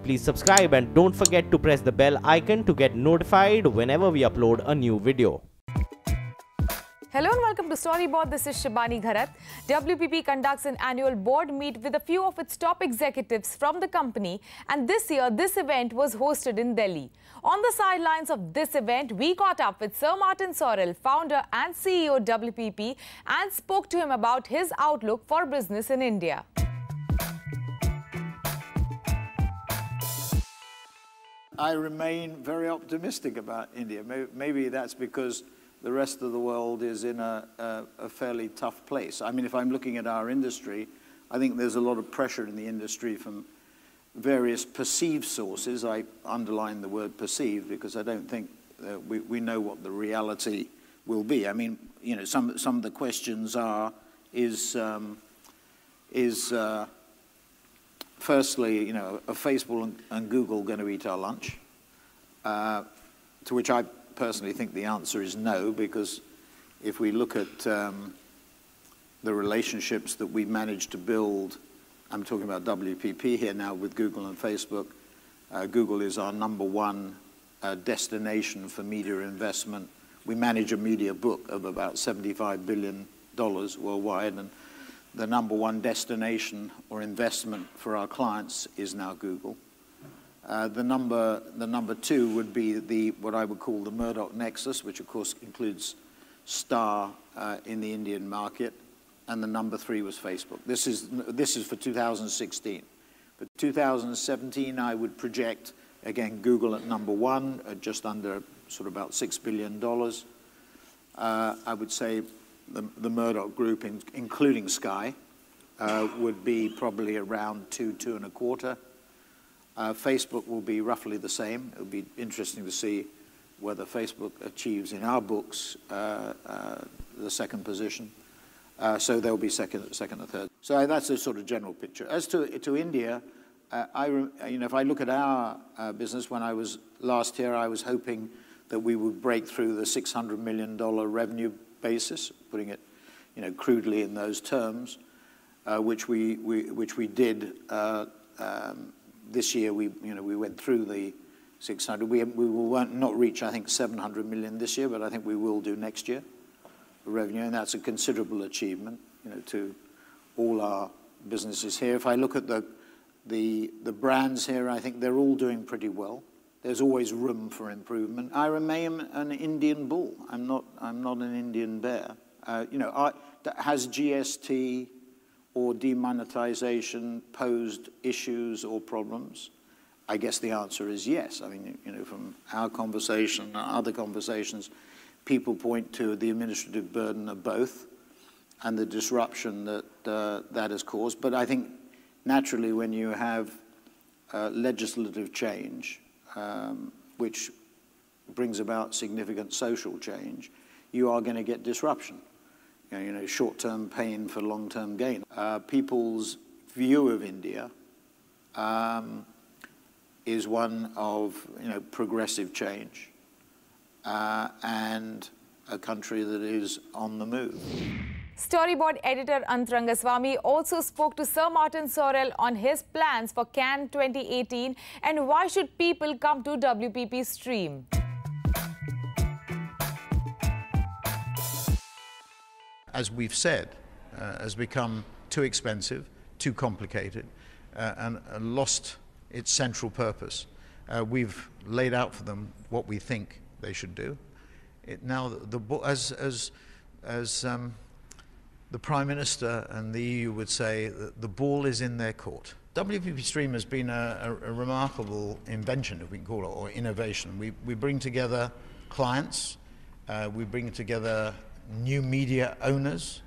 please subscribe and don't forget to press the bell icon to get notified whenever we upload a new video. Hello and welcome to Storyboard. This is Shibani Gharat. WPP conducts an annual board meet with a few of its top executives from the company, and this year this event was hosted in Delhi. On the sidelines of this event, we caught up with Sir Martin Sorrell, founder and CEO WPP, and spoke to him about his outlook for business in India. I remain very optimistic about India. Maybe that's because the rest of the world is in a fairly tough place. I mean, if I'm looking at our industry, I think there's a lot of pressure in the industry from various perceived sources. I underline the word perceived because I don't think we know what the reality will be. I mean, you know, some of the questions are, firstly, you know, are Facebook and Google going to eat our lunch? To which I personally think the answer is no, because if we look at the relationships that we managed to build, I'm talking about WPP here now with Google and Facebook. Google is our #1 destination for media investment. We manage a media book of about $75 billion worldwide, and the #1 destination or investment for our clients is now Google. The number 2 would be what I would call the Murdoch nexus, which of course includes Star in the Indian market, and the number 3 was Facebook. This is for 2016. For 2017, I would project again Google at #1, at just under sort of about $6 billion. I would say the Murdoch group, including Sky, would be probably around 2.25. Facebook will be roughly the same. It will be interesting to see whether Facebook achieves in our books the second position. So they'll be second or third. So that's a sort of general picture. As to India, if I look at our business, when I was last here, I was hoping that we would break through the $600 million revenue basis, putting it, you know, crudely in those terms, which we did. This year, we went through the 600. We will not reach, I think, 700 million this year, but I think we will do next year, the revenue, and that's a considerable achievement, you know, to all our businesses here. If I look at the brands here, I think they're all doing pretty well. There's always room for improvement. I remain an Indian bull. I'm not an Indian bear. Has GST or demonetization posed issues or problems? I guess the answer is yes. I mean, you know, from our conversation and other conversations, people point to the administrative burden of both and the disruption that has caused. But I think naturally when you have legislative change, which brings about significant social change, you are going to get disruption. You know, short-term pain for long-term gain. People's view of India is one of, you know, progressive change and a country that is on the move. Storyboard editor Antarangaswamy also spoke to Sir Martin Sorrell on his plans for Cannes 2018 and why should people come to WPP stream. As we've said, has become too expensive, too complicated, and lost its central purpose. We've laid out for them what we think they should do. Now, as the Prime Minister and the EU would say, the ball is in their court. WPP Stream has been a remarkable invention, if we can call it, or innovation. We bring together clients, we bring together new media owners,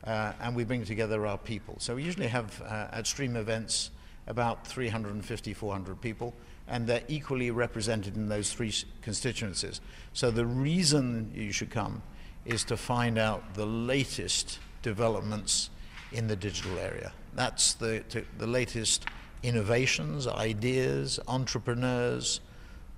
and we bring together our people. So we usually have at stream events about 350, 400 people, and they're equally represented in those 3 constituencies. So the reason you should come is to find out the latest developments in the digital area. That's the latest innovations, ideas, entrepreneurs,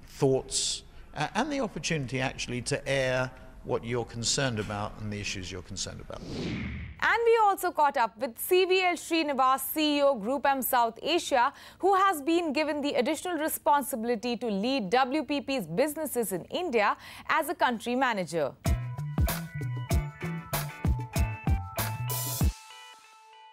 thoughts, and the opportunity actually to air what you're concerned about and the issues you're concerned about. And we also caught up with CBL Srinivasan, CEO Group M South Asia, who has been given the additional responsibility to lead WPP's businesses in India as a country manager.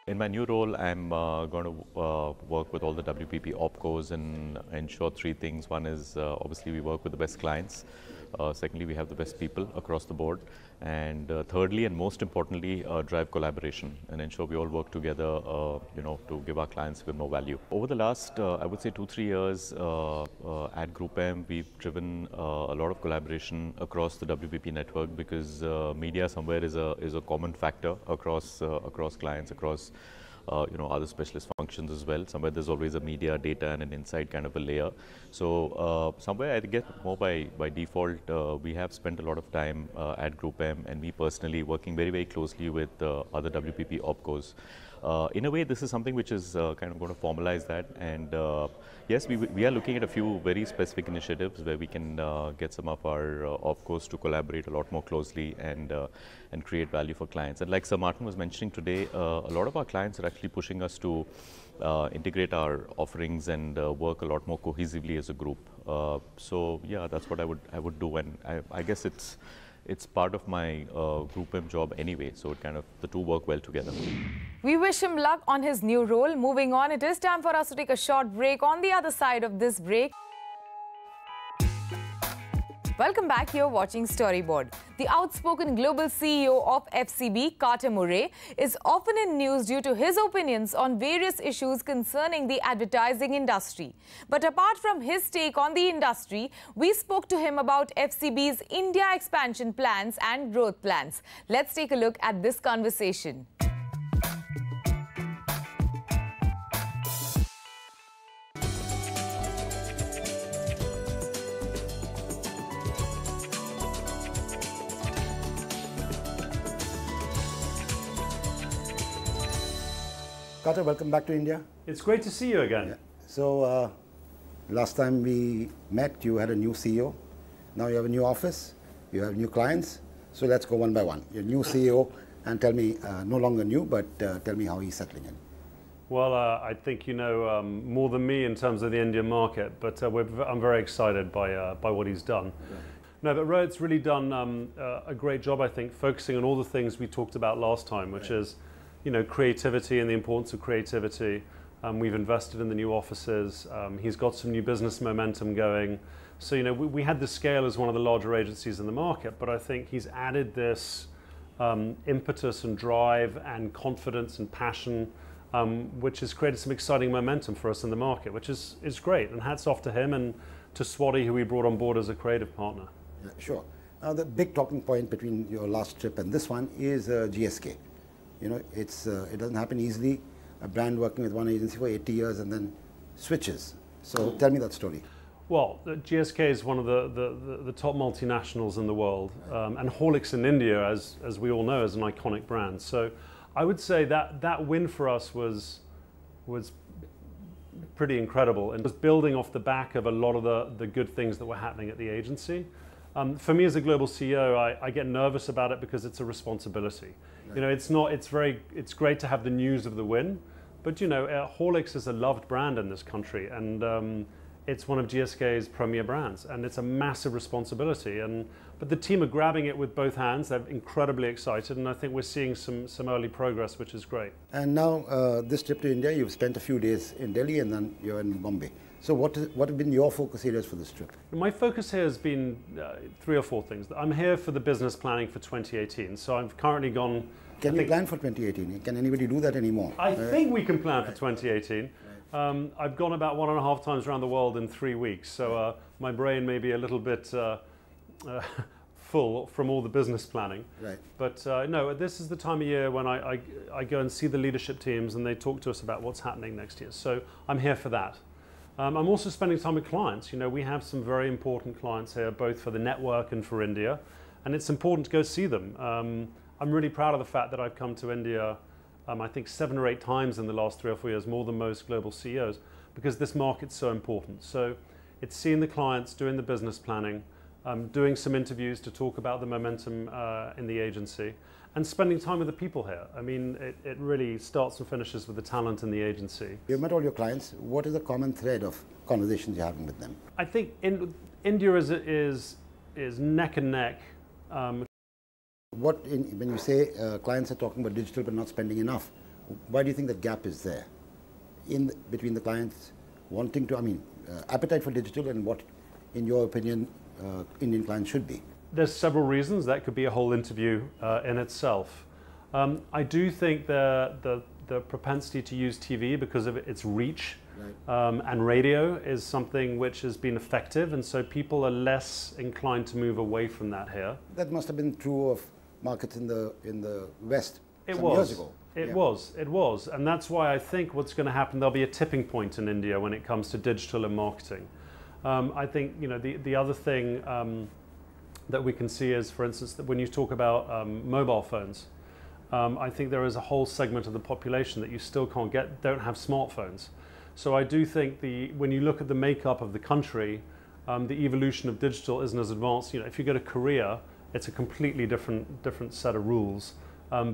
In my new role, I'm going to work with all the WPP opcos and ensure three things. One is obviously we work with the best clients. Secondly, we have the best people across the board. And thirdly, and most importantly, drive collaboration and ensure we all work together, to give our clients even more value. Over the last, I would say 2-3 years at Group M, we've driven a lot of collaboration across the WPP network because media somewhere is a common factor across clients, across other specialist functions as well. Somewhere there's always a media, data and an insight kind of a layer. So somewhere I guess more by default, we have spent a lot of time at Group M and me personally working very, very closely with other WPP opcos. In a way, this is something which is kind of going to formalize that. And yes, we are looking at a few very specific initiatives where we can get some of our opcos to collaborate a lot more closely and create value for clients. And like Sir Martin was mentioning today, a lot of our clients are actually pushing us to integrate our offerings and work a lot more cohesively as a group. So yeah, that's what I would do, and I guess it's part of my Group M job anyway, so the two work well together. We wish him luck on his new role. Moving on, it is time for us to take a short break. On the other side of this break, welcome back. You're watching Storyboard. The outspoken global CEO of FCB, Carter Murray, is often in news due to his opinions on various issues concerning the advertising industry. But apart from his take on the industry, we spoke to him about FCB's India expansion plans and growth plans. Let's take a look at this conversation. Carter, welcome back to India. It's great to see you again. Yeah. So, last time we met, you had a new CEO. Now you have a new office, you have new clients. So let's go one by one. Your new CEO, and tell me, no longer new, but tell me how he's settling in. Well, I think you know more than me in terms of the Indian market, but I'm very excited by what he's done. Yeah. No, but Rohit's really done a great job, I think, focusing on all the things we talked about last time, which is creativity and the importance of creativity. We've invested in the new offices. He's got some new business momentum going. So, we had the scale as one of the larger agencies in the market, but I think he's added this impetus and drive and confidence and passion, which has created some exciting momentum for us in the market, which is great. And hats off to him and to Swati, who we brought on board as a creative partner. Yeah, sure. Now, the big talking point between your last trip and this one is GSK. It doesn't happen easily. A brand working with one agency for 80 years and then switches. So tell me that story. Well, GSK is one of the top multinationals in the world, and Horlicks in India, as we all know, is an iconic brand. So I would say that win for us was pretty incredible, and it was building off the back of a lot of the good things that were happening at the agency. For me as a global CEO, I get nervous about it because it's a responsibility. Right. It's great to have the news of the win, but Horlicks is a loved brand in this country, and it's one of GSK's premier brands, and it's a massive responsibility. But the team are grabbing it with both hands. They're incredibly excited, and I think we're seeing some early progress, which is great. And now this trip to India, you've spent a few days in Delhi, and then you're in Bombay. So what have been your focus areas for this trip? My focus here has been 3 or 4 things. I'm here for the business planning for 2018. So I've currently gone... Can you plan for 2018? Can anybody do that anymore? I think we can plan for 2018. Right. I've gone about 1.5 times around the world in 3 weeks. So my brain may be a little bit full from all the business planning. Right. But no, this is the time of year when I go and see the leadership teams and they talk to us about what's happening next year. So I'm here for that. I'm also spending time with clients. We have some very important clients here, both for the network and for India, and it's important to go see them. I'm really proud of the fact that I've come to India, I think 7 or 8 times in the last 3 or 4 years, more than most global CEOs, because this market's so important. So it's seeing the clients, doing the business planning, doing some interviews to talk about the momentum in the agency, and spending time with the people here. I mean, it really starts and finishes with the talent in the agency. You've met all your clients. What is the common thread of conversations you're having with them? I think India is neck and neck. When you say clients are talking about digital but not spending enough, why do you think that gap is there between the clients wanting to, appetite for digital and what, in your opinion, Indian clients should be? There's several reasons. That could be a whole interview in itself. I do think the propensity to use TV because of its reach, right, and radio is something which has been effective, and so people are less inclined to move away from that here. That must have been true of markets in the West years ago. It was, and that's why I think what's going to happen, there'll be a tipping point in India when it comes to digital and marketing. I think the other thing that we can see is, for instance, that when you talk about mobile phones, I think there is a whole segment of the population that you still don't have smartphones. So I do think when you look at the makeup of the country, the evolution of digital isn't as advanced. If you go to Korea, it's a completely different set of rules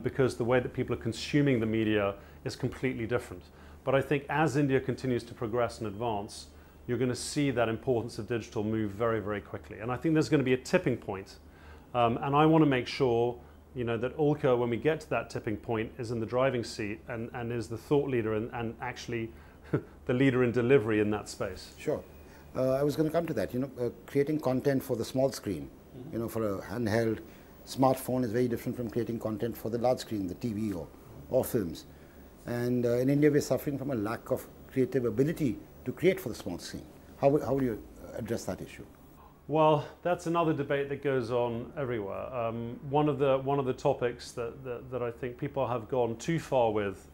because the way that people are consuming the media is completely different. But I think as India continues to progress and advance, you're going to see that importance of digital move very, very quickly. And I think there's going to be a tipping point. And I want to make sure that Ulka, when we get to that tipping point, is in the driving seat and is the thought leader and actually the leader in delivery in that space. Sure. I was going to come to that. Creating content for the small screen, for a handheld smartphone is very different from creating content for the large screen, the TV or films. And in India, we're suffering from a lack of creative ability to create for the small screen. How do you address that issue? Well, that's another debate that goes on everywhere. One of the topics that I think people have gone too far with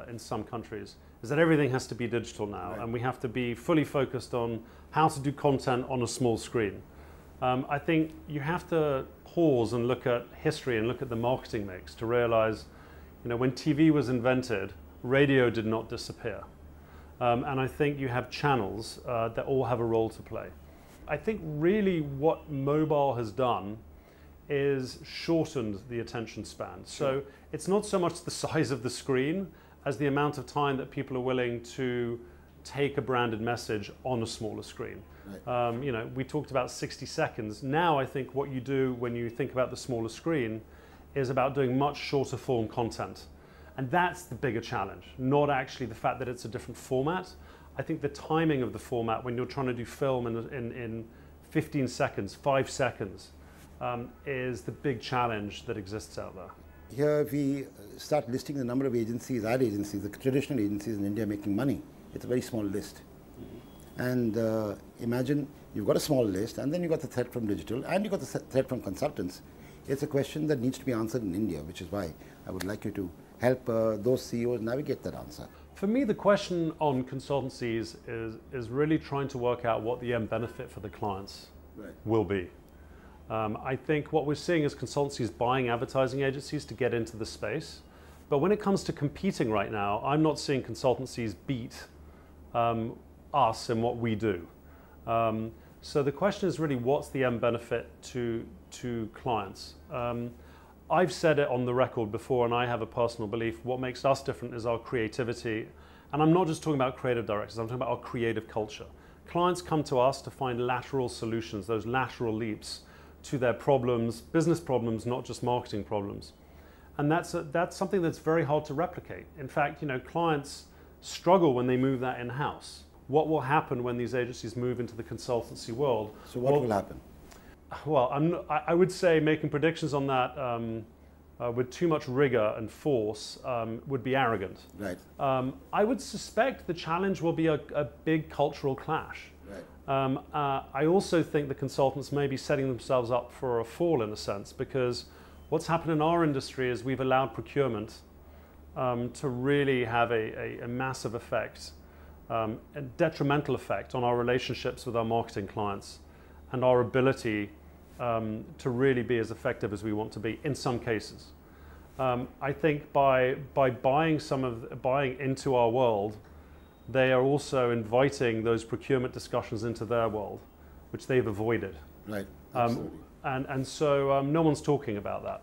in some countries is that everything has to be digital now, right, and we have to be fully focused on how to do content on a small screen. I think you have to pause and look at history and look at the marketing mix to realize, when TV was invented, radio did not disappear. And I think you have channels that all have a role to play. I think really what mobile has done is shortened the attention span. So it's not so much the size of the screen as the amount of time that people are willing to take a branded message on a smaller screen. Right. We talked about 60 seconds. Now I think what you do when you think about the smaller screen is about doing much shorter form content. And that's the bigger challenge, not actually the fact that it's a different format. I think the timing of the format when you're trying to do film in 15 seconds, 5 seconds, is the big challenge that exists out there. Here, if we start listing the number of agencies, ad agencies, the traditional agencies in India making money, it's a very small list. And imagine you've got a small list, and then you've got the threat from digital, and you've got the threat from consultants. It's a question that needs to be answered in India, which is why I would like you to help those CEOs navigate that answer. For me, the question on consultancies is really trying to work out what the end benefit for the clients will be. I think what we're seeing is consultancies buying advertising agencies to get into the space. But when it comes to competing right now, I'm not seeing consultancies beat us in what we do. So the question is really, what's the end benefit to clients? I've said it on the record before, and I have a personal belief, what makes us different is our creativity. And I'm not just talking about creative directors, I'm talking about our creative culture. Clients come to us to find lateral solutions, those lateral leaps to their problems, business problems, not just marketing problems. And that's something that's very hard to replicate. In fact, clients struggle when they move that in-house. What will happen when these agencies move into the consultancy world? So what will happen? Well, I would say making predictions on that with too much rigor and force would be arrogant. Right. I would suspect the challenge will be a big cultural clash. Right. I also think the consultants may be setting themselves up for a fall in a sense, because what's happened in our industry is we've allowed procurement to really have a massive effect, a detrimental effect on our relationships with our marketing clients and our ability to really be as effective as we want to be in some cases. I think by buying into our world, they are also inviting those procurement discussions into their world, which they've avoided. Right. And so no one's talking about that.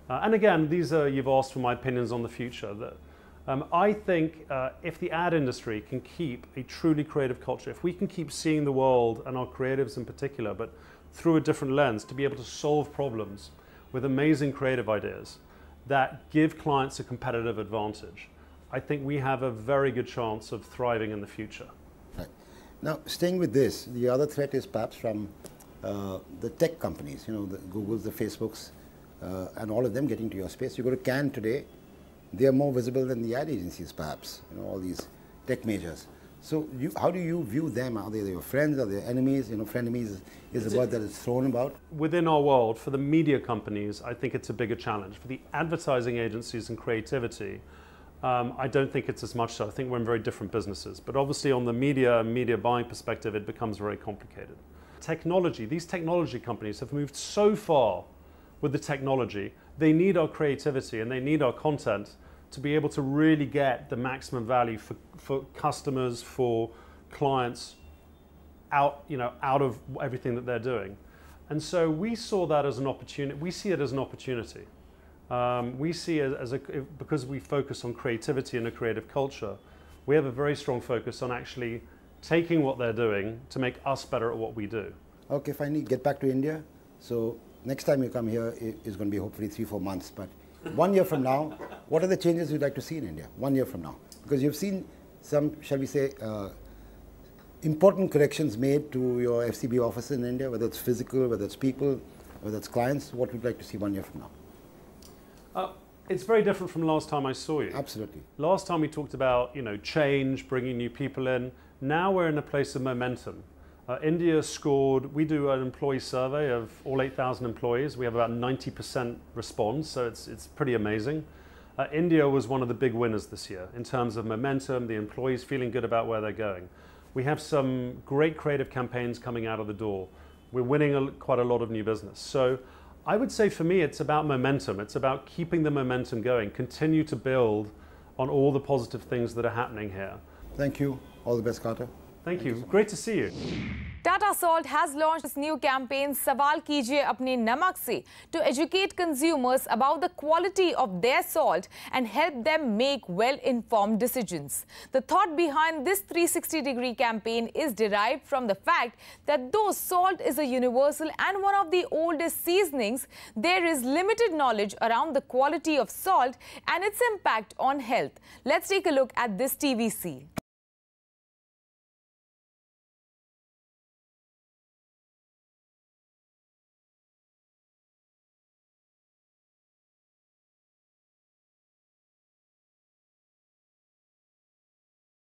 And again, these are, you've asked for my opinions on the future. I think if the ad industry can keep a truly creative culture, if we can keep seeing the world and our creatives in particular, but through a different lens, to be able to solve problems with amazing creative ideas that give clients a competitive advantage, I think we have a very good chance of thriving in the future. Right. Now, staying with this, the other threat is perhaps from the tech companies, you know, the Googles, the Facebooks, and all of them getting to your space. You go to Cannes today, they are more visible than the ad agencies, perhaps, you know, all these tech majors. So how do you view them? Are they your friends? Are they enemies? You know, frenemies is a word that is thrown about. Within our world, for the media companies, I think it's a bigger challenge. For the advertising agencies and creativity, I don't think it's as much so. I think we're in very different businesses. But obviously on the media and media buying perspective, it becomes very complicated. Technology, these technology companies have moved so far with the technology. They need our creativity and they need our content to be able to really get the maximum value for customers, for clients, out of everything that they're doing. And so we saw that as an opportunity. We see it as an opportunity. We see it as because we focus on creativity and a creative culture, we have a very strong focus on actually taking what they're doing to make us better at what we do. Okay, finally, get back to India. So next time you come here is going to be hopefully 3-4 months. But 1 year from now, what are the changes you'd like to see in India 1 year from now? Because you've seen some, shall we say, important corrections made to your FCB office in India, whether it's physical, whether it's people, whether it's clients. What would you like to see 1 year from now? It's very different from last time I saw you. Absolutely. Last time we talked about, change, bringing new people in. Now we're in a place of momentum. India scored, we do an employee survey of all 8,000 employees. We have about 90% response, so it's pretty amazing. India was one of the big winners this year in terms of momentum, the employees feeling good about where they're going. We have some great creative campaigns coming out of the door. We're winning quite a lot of new business. So I would say for me, it's about momentum. It's about keeping the momentum going, continue to build on all the positive things that are happening here. Thank you. All the best, Carter. Thank you. Great to see you. Tata Salt has launched its new campaign Sawal Kijiye Apne Namak Se to educate consumers about the quality of their salt and help them make well-informed decisions. The thought behind this 360-degree campaign is derived from the fact that though salt is a universal and one of the oldest seasonings, there is limited knowledge around the quality of salt and its impact on health. Let's take a look at this TVC.